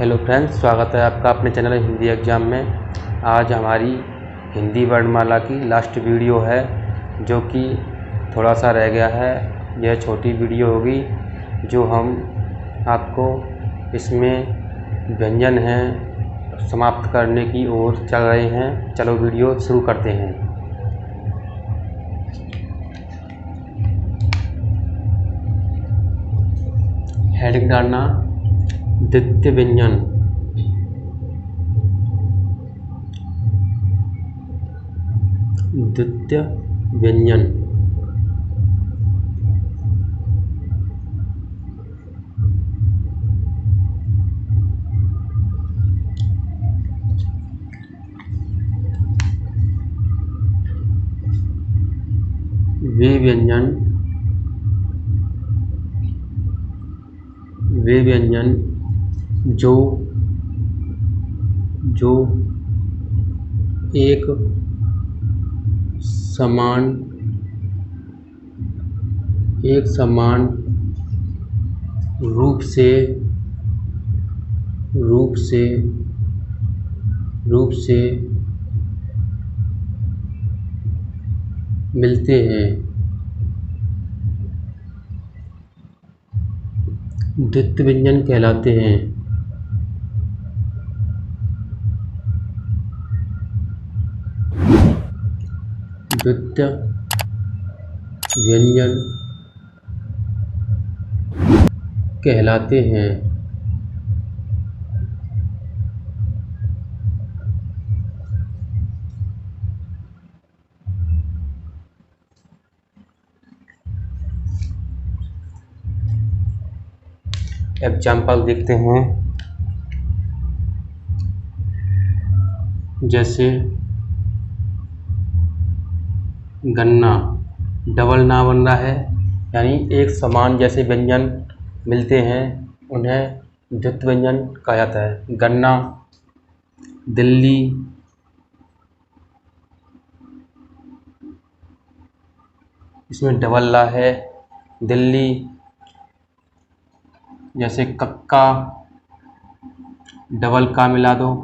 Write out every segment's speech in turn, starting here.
Hello friends, स्वागत है आपका अपने चैनल हिंदी एग्ज़ाम में। आज हमारी हिंदी वर्णमाला की लास्ट वीडियो है, जो कि थोड़ा सा रह गया है। यह छोटी वीडियो होगी जो हम आपको इसमें व्यंजन हैं समाप्त करने की ओर चल रहे हैं। चलो वीडियो शुरू करते हैं। हेडिंग डालना द्वितीय व्यंजन। द्वितीय व्यंजन वे व्यंजन जो एक समान रूप से मिलते हैं, द्वितीय व्यंजन कहलाते हैं। द्वितीय व्यंजन कहलाते हैं। एग्जाम्पल देखते हैं, जैसे गन्ना डबल ना बन रहा है, यानी एक समान जैसे व्यंजन मिलते हैं उन्हें द्वितीय व्यंजन कहा जाता है। गन्ना, दिल्ली, इसमें डबल ला है। दिल्ली, जैसे कक्का डबल का मिला दो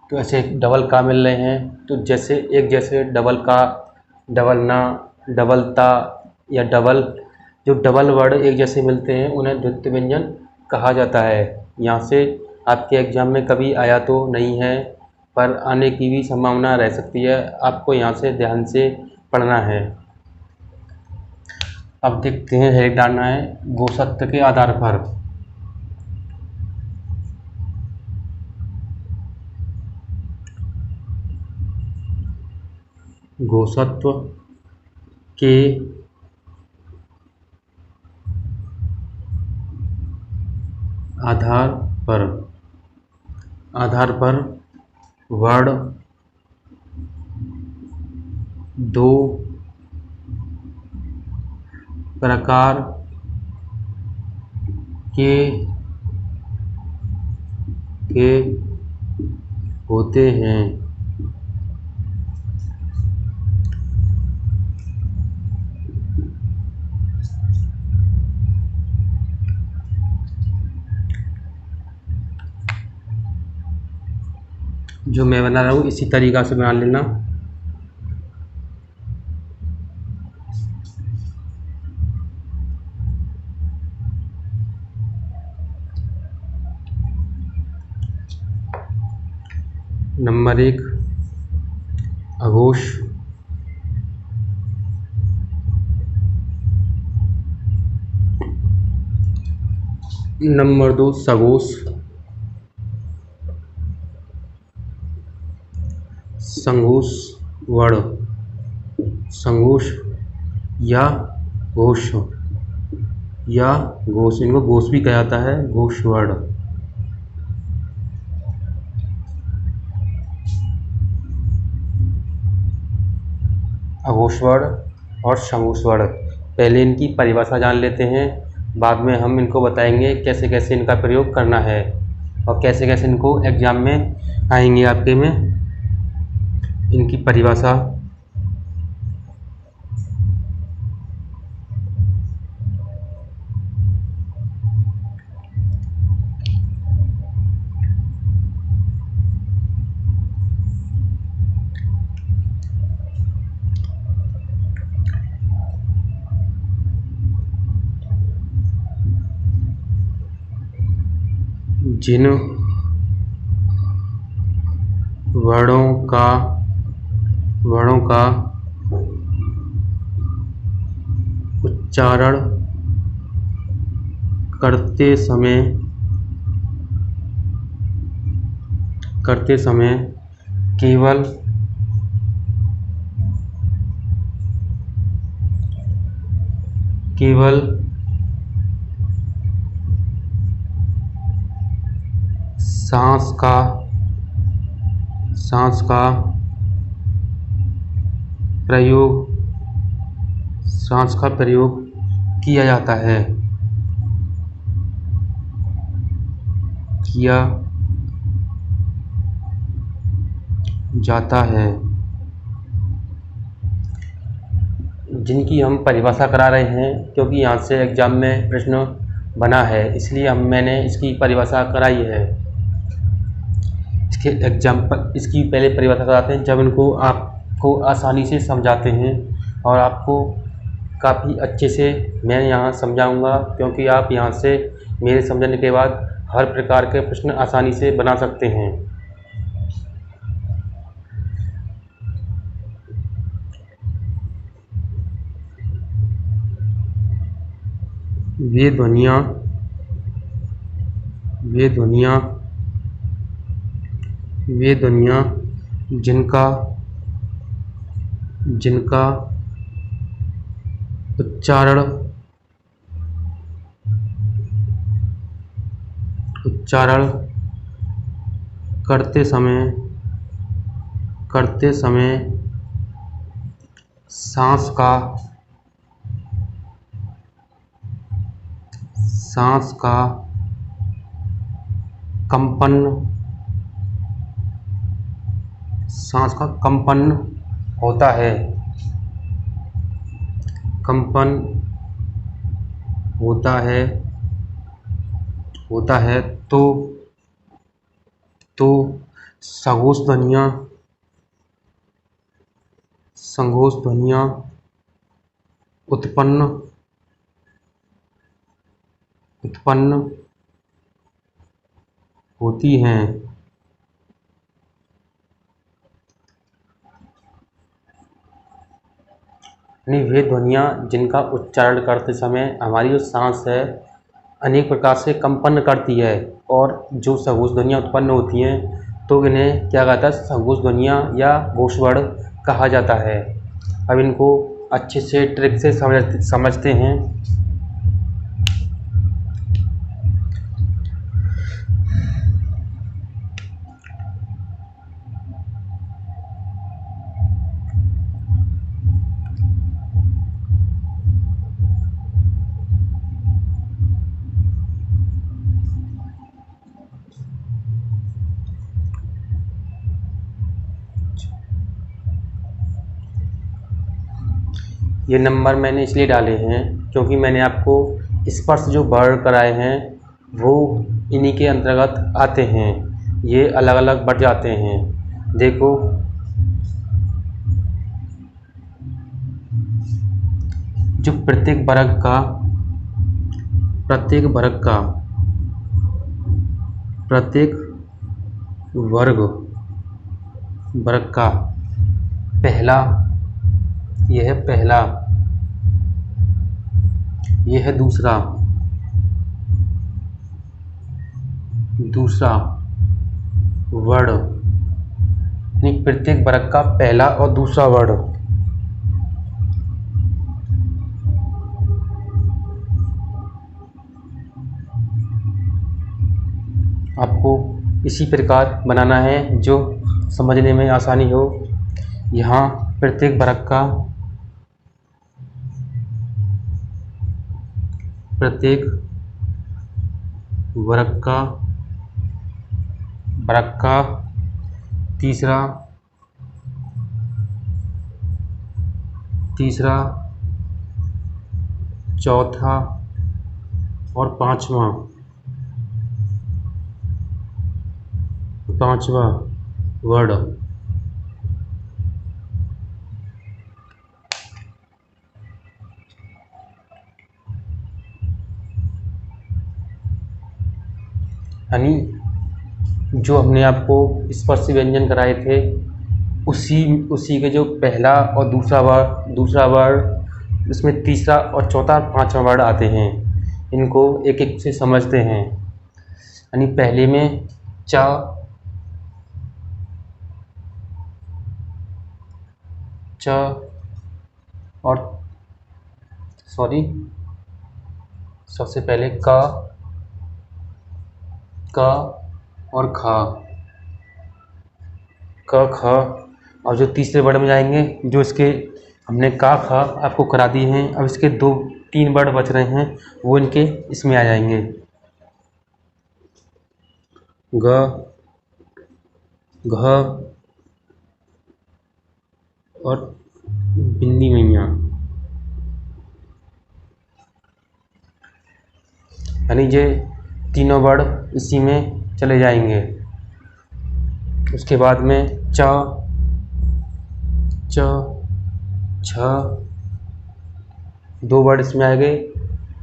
तो ऐसे डबल का मिल रहे हैं। तो जैसे एक जैसे डबल का, डबल ना, डबल ता या डबल, जो डबल वर्ड एक जैसे मिलते हैं उन्हें द्वितीय व्यंजन कहा जाता है। यहाँ से आपके एग्जाम में कभी आया तो नहीं है, पर आने की भी संभावना रह सकती है। आपको यहाँ से ध्यान से पढ़ना है। अब देखते हैं, हेडिंग डालना है गोसत्व के आधार पर। गोसत्व के आधार पर वर्ड दो प्रकार के होते हैं। जो मैं बना रहा हूँ इसी तरीक़ा से बना लेना। नंबर 1 अघोष, नंबर 2 सघोष, संघोष वर्ण, संघोष या घोष, इनको घोष भी कहा जाता है, घोष वर्ण। अघोष वर्ण और संघोष वर्ण, पहले इनकी परिभाषा जान लेते हैं, बाद में हम इनको बताएंगे कैसे कैसे इनका प्रयोग करना है और कैसे कैसे इनको एग्जाम में आएंगे आपके में इनकी परिभाषा। जिन वर्णों का उच्चारण करते समय केवल सांस का प्रयोग किया जाता है जिनकी हम परिभाषा करा रहे हैं, क्योंकि यहाँ से एग्जाम में प्रश्न बना है, इसलिए मैंने इसकी परिभाषा कराई है। इसकी पहले परिभाषा कराते हैं, जब इनको आपको आसानी से समझाते हैं और आपको काफ़ी अच्छे से मैं यहाँ समझाऊंगा, क्योंकि आप यहाँ से मेरे समझने के बाद हर प्रकार के प्रश्न आसानी से बना सकते हैं। वे ध्वनियाँ जिनका उच्चारण करते समय सांस का कंपन होता है तो सघोष ध्वनियाँ उत्पन्न होती हैं। वे ध्वनियाँ जिनका उच्चारण करते समय हमारी जो सांस है अनेक प्रकार से कंपन करती है, और जो सघोष ध्वनियाँ उत्पन्न होती हैं तो इन्हें क्या कहता है, सघोष ध्वनियाँ या घोषवर्ण कहा जाता है। अब इनको अच्छे से ट्रिक से समझते हैं। ये नंबर मैंने इसलिए डाले हैं क्योंकि मैंने आपको स्पर्श जो वर्ण कराए हैं वो इन्हीं के अंतर्गत आते हैं। ये अलग अलग बढ़ जाते हैं। देखो, जो प्रत्येक वर्ग का पहला, यह है पहला, यह है दूसरा वर्ण, प्रत्येक वर्ग का पहला और दूसरा वर्ण आपको इसी प्रकार बनाना है जो समझने में आसानी हो। यहाँ प्रत्येक वर्ग का तीसरा, चौथा और पांचवा वर्ड यानी जो हमने आपको स्पर्शी व्यंजन कराए थे उसी के जो पहला और दूसरा वर्ड, इसमें तीसरा और चौथा और पांचवा वर्ड आते हैं। इनको एक एक से समझते हैं। यानी पहले में च और सबसे पहले क और ख और जो तीसरे वर्ड में जाएंगे, जो इसके हमने का ख आपको करा दिए हैं, अब इसके 2-3 वर्ड बच रहे हैं, वो इनके इसमें आ जाएंगे। ग, घ और बिंदी मैया। यानी ये तीनों वर्ड इसी में चले जाएंगे। उसके बाद में च, छ, 2 वर्ड इसमें आ गए,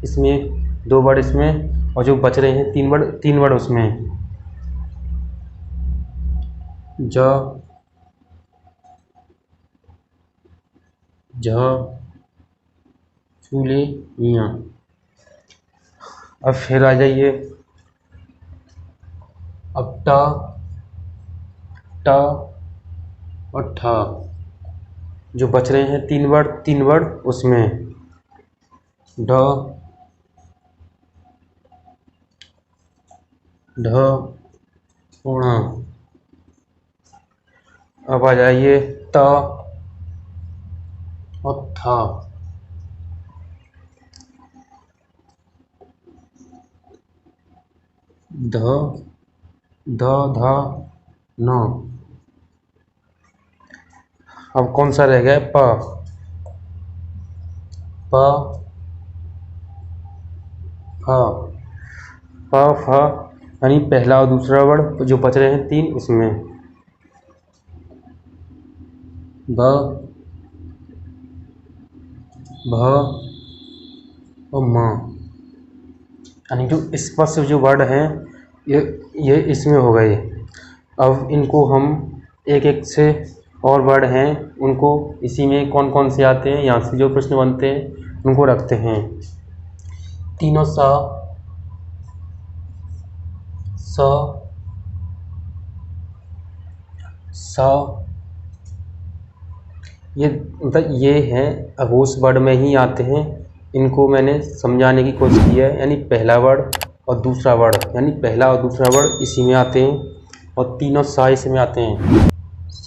इसमें 2 वर्ड इसमें, और जो बच रहे हैं 3 वर्ड उसमें। ज, झ, चूले मियाँ। अब फिर आ जाइए, अब ट और ठ, जो बच रहे हैं 3 वर्ड उसमें। ढ, ढ, अब आ जाइए त और थ। ध, न। अब कौन सा रह गया? प, फ, यानी पहला और दूसरा वर्ड जो बच रहे हैं 3 उसमें। भ, और म। यानी जो स्पर्श जो वर्ड हैं ये इसमें हो गए। अब इनको हम एक एक से और वर्ड हैं उनको इसी में कौन कौन से आते हैं, यहाँ से जो प्रश्न बनते हैं उनको रखते हैं। तीनों स ये मतलब ये हैं अघोष वर्ड में ही आते हैं। इनको मैंने समझाने की कोशिश की है। यानी पहला वर्ड और दूसरा वर्ड, यानी पहला और दूसरा वर्ड इसी में आते हैं और तीनों सा इसमें आते हैं। स,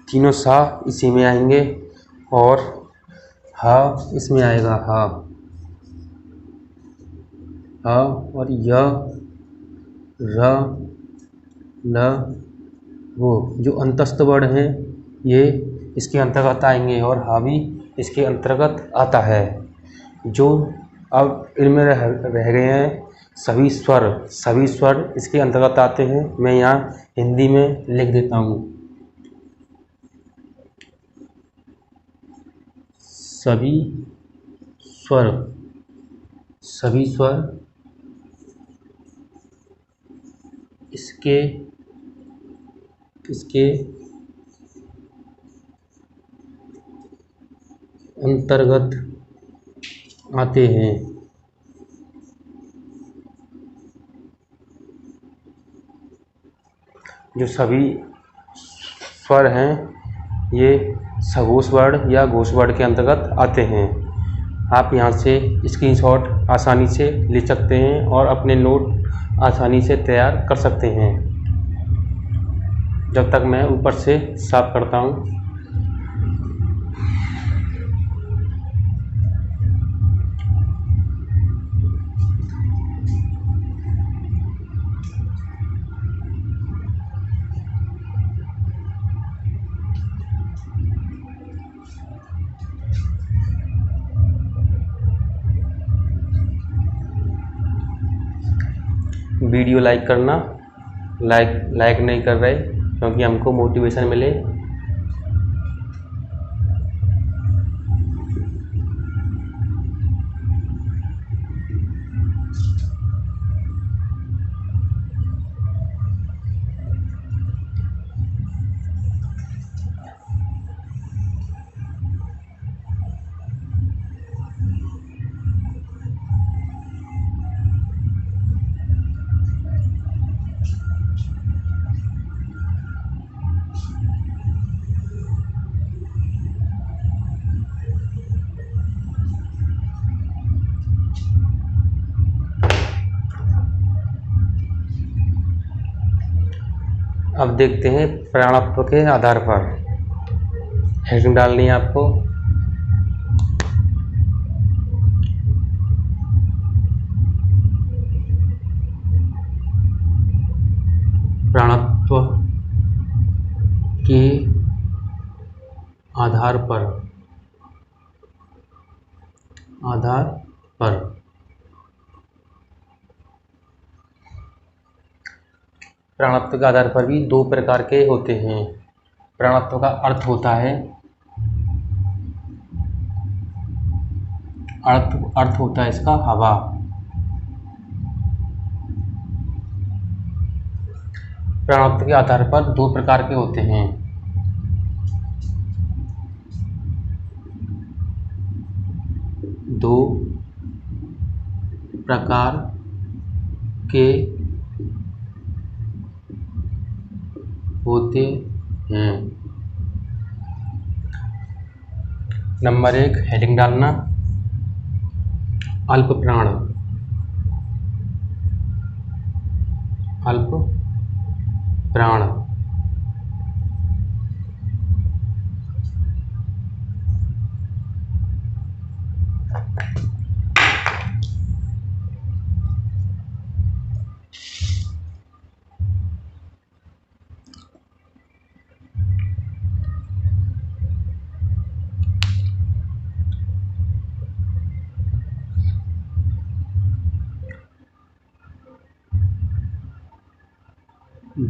तीनों सा इसी में आएंगे और हा इसमें आएगा। हा और य, र, ल, वो जो अंतस्थ वर्ड हैं ये इसके अंतर्गत आएंगे और हा भी इसके अंतर्गत आता है। जो अब इनमें रह गए हैं सभी स्वर इसके अंतर्गत आते हैं। मैं यहाँ हिंदी में लिख देता हूँ। सभी स्वर इसके अंतर्गत आते हैं। जो सभी स्वर हैं ये सघोष वर्ड या घोष वर्ड के अंतर्गत आते हैं। आप यहाँ से स्क्रीनशॉट आसानी से ले सकते हैं और अपने नोट आसानी से तैयार कर सकते हैं। जब तक मैं ऊपर से साफ करता हूँ। वीडियो लाइक करना, लाइक नहीं कर रहे क्योंकि हमको मोटिवेशन मिले। अब देखते हैं प्राणत्व के आधार पर। हेडिंग डालनी है आपको। प्राणत्व के आधार पर प्राणत्व के आधार पर भी दो प्रकार के होते हैं। प्राणत्व का अर्थ होता है अर्थ होता है इसका हवा। प्राणत्व के आधार पर दो प्रकार के होते हैं। दो प्रकार के होते हैं। नंबर 1 हेडिंग डालना, अल्प प्राण। अल्प प्राण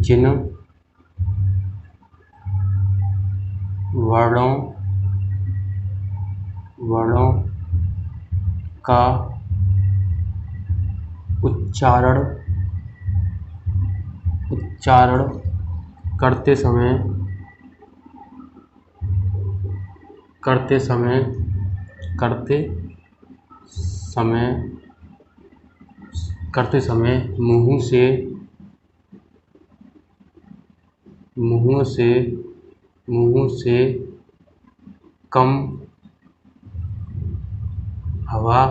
जिन वर्णों का उच्चारण करते समय मुंह से कम हवा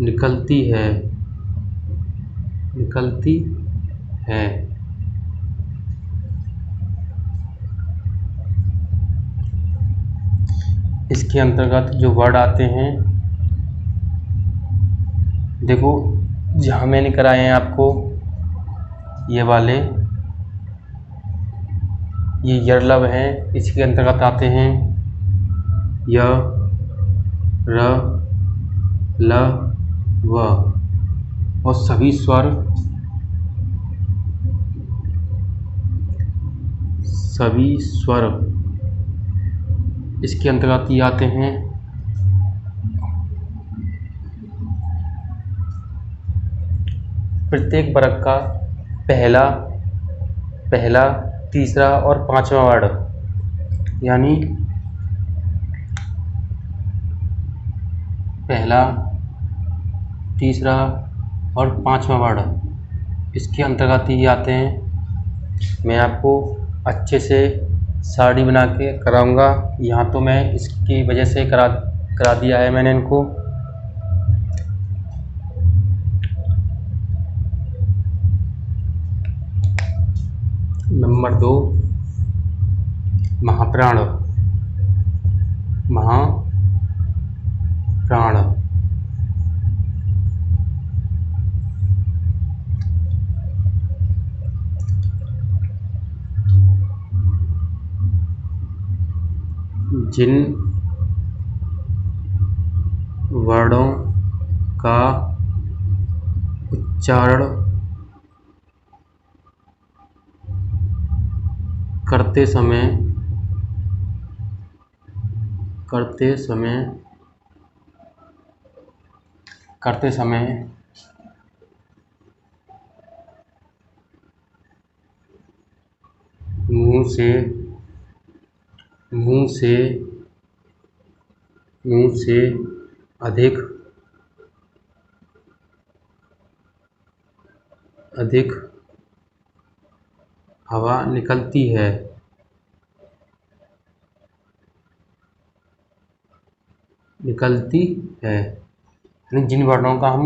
निकलती है। इसके अंतर्गत जो वर्ड आते हैं, देखो जहाँ मैंने कराए हैं आपको ये वाले, ये यरलव हैं। इसके अंतर्गत आते हैं य, र, ल, व और सभी स्वर इसके अंतर्गत ये आते हैं। प्रत्येक वर्ग का पहला, तीसरा और पांचवा वर्ड, यानी पहला, तीसरा और पांचवा वर्ड इसके अंतर्गत ही आते हैं। मैं आपको अच्छे से साड़ी बना के कराऊंगा। यहाँ तो मैं इसकी वजह से करा दिया है मैंने इनको। नंबर 2 महाप्राण। जिन वर्णों का उच्चारण करते समय मुंह से अधिक हवा निकलती है। यानी जिन वर्णों का हम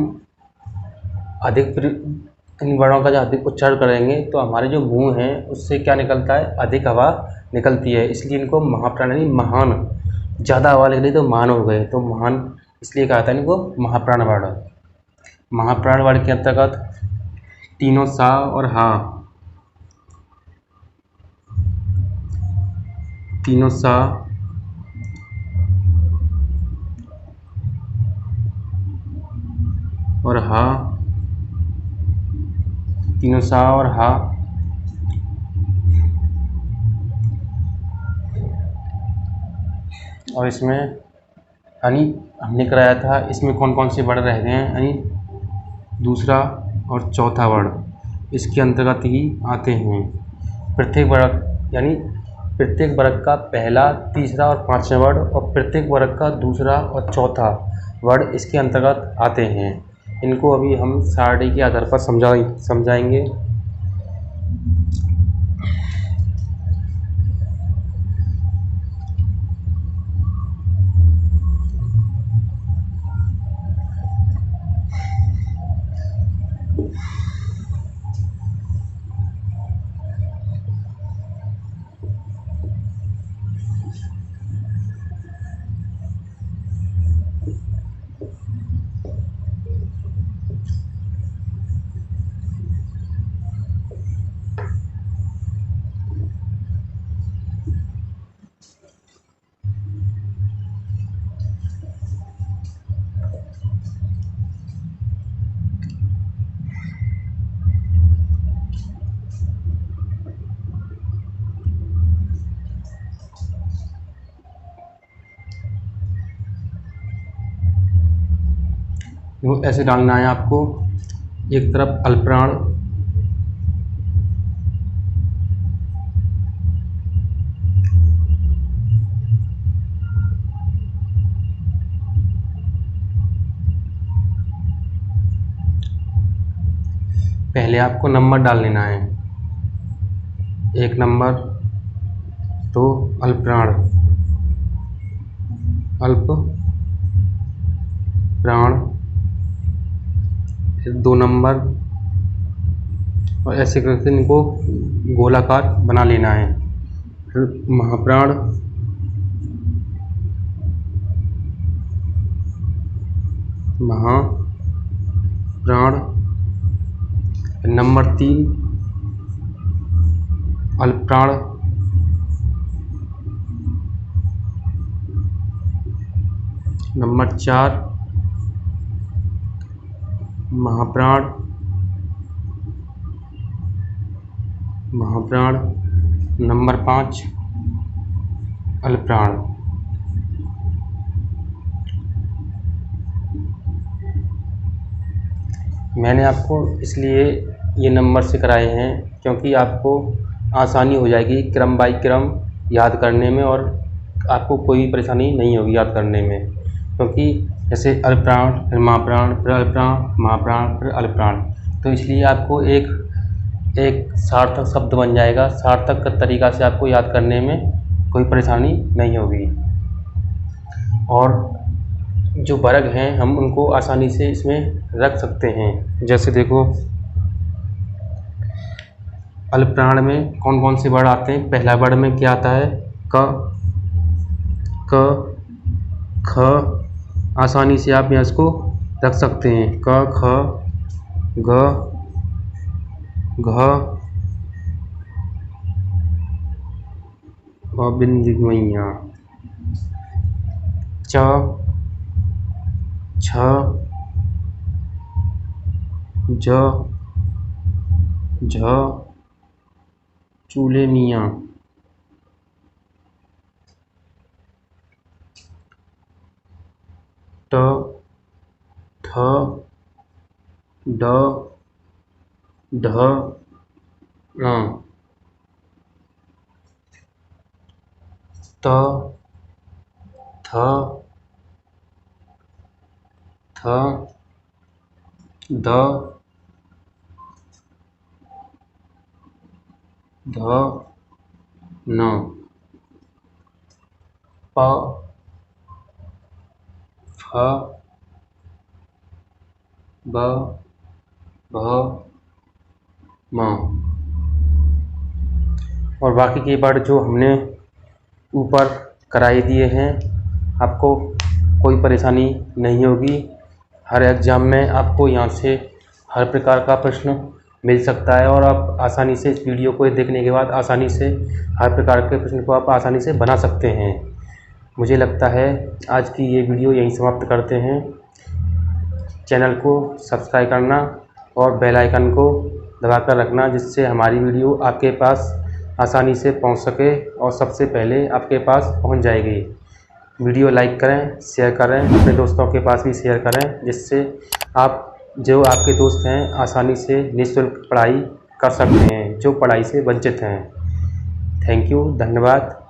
इन वर्णों का जब अधिक उच्चारण करेंगे तो हमारे जो मुंह हैं उससे क्या निकलता है, अधिक हवा निकलती है। इसलिए इनको महाप्राण यानी महान, ज़्यादा हवा निकली तो महान हो गए, तो महान इसलिए कहा था इनको महाप्राण वर्ण। महाप्राण वर्ण के अंतर्गत तीनों सा और हा, तीनों सा और हा, तीनों सा और हा और इसमें यानी हमने कराया था इसमें कौन कौन से वर्ण रह गए हैं, यानी दूसरा और चौथा वर्ण इसके अंतर्गत ही आते हैं। प्रत्येक वर्ग यानी प्रत्येक वर्ग का पहला, तीसरा और पांचवा वर्ण और प्रत्येक वर्ग का दूसरा और चौथा वर्ण इसके अंतर्गत आते हैं। इनको अभी हम सारणी के आधार पर समझाएंगे। वो ऐसे डालना है आपको, एक तरफ अल्पप्राण पहले आपको नंबर डाल लेना है, 1 नंबर, तो अल्पप्राण, फिर 2 नंबर और ऐसे करके इनको गोलाकार बना लेना है। फिर महाप्राण, नंबर 3 अल्पप्राण, नंबर 4 महाप्राण, नंबर 5 अल्पप्राण। मैंने आपको इसलिए ये नंबर से कराए हैं क्योंकि आपको आसानी हो जाएगी क्रम बाई क्रम याद करने में और आपको कोई परेशानी नहीं होगी याद करने में। क्योंकि जैसे अल्पप्राण, फिर महाप्राण, फिर अल्पप्राण, महाप्राण, फिर अल्पप्राण, तो इसलिए आपको एक सार्थक शब्द बन जाएगा। सार्थक तरीक़ा से आपको याद करने में कोई परेशानी नहीं होगी। और जो वर्ग हैं हम उनको आसानी से इसमें रख सकते हैं। जैसे देखो अल्पप्राण में कौन कौन से वर्ण आते हैं। पहला वर्ण में क्या आता है, क, ख। आसानी से आप यहाँ इसको रख सकते हैं, क, ख, ग, घ और बिंदु मैया, च, छ, झ ज झ चूल्हे मियाँ। ट ठ ड ढ ण। त थ थ द ध न। प फ ब भ म। और बाकी के वर्ड जो हमने ऊपर कराए दिए हैं, आपको कोई परेशानी नहीं होगी। हर एग्ज़ाम में आपको यहाँ से हर प्रकार का प्रश्न मिल सकता है और आप आसानी से इस वीडियो को देखने के बाद आसानी से हर प्रकार के प्रश्न को आप आसानी से बना सकते हैं। मुझे लगता है आज की ये वीडियो यहीं समाप्त करते हैं। चैनल को सब्सक्राइब करना और बेल आइकन को दबाकर रखना, जिससे हमारी वीडियो आपके पास आसानी से पहुंच सके और सबसे पहले आपके पास पहुंच जाएगी। वीडियो लाइक करें, शेयर करें, अपने दोस्तों के पास भी शेयर करें, जिससे आप जो आपके दोस्त हैं आसानी से निःशुल्क पढ़ाई कर सकते हैं, जो पढ़ाई से वंचित हैं। थैंक यू, धन्यवाद।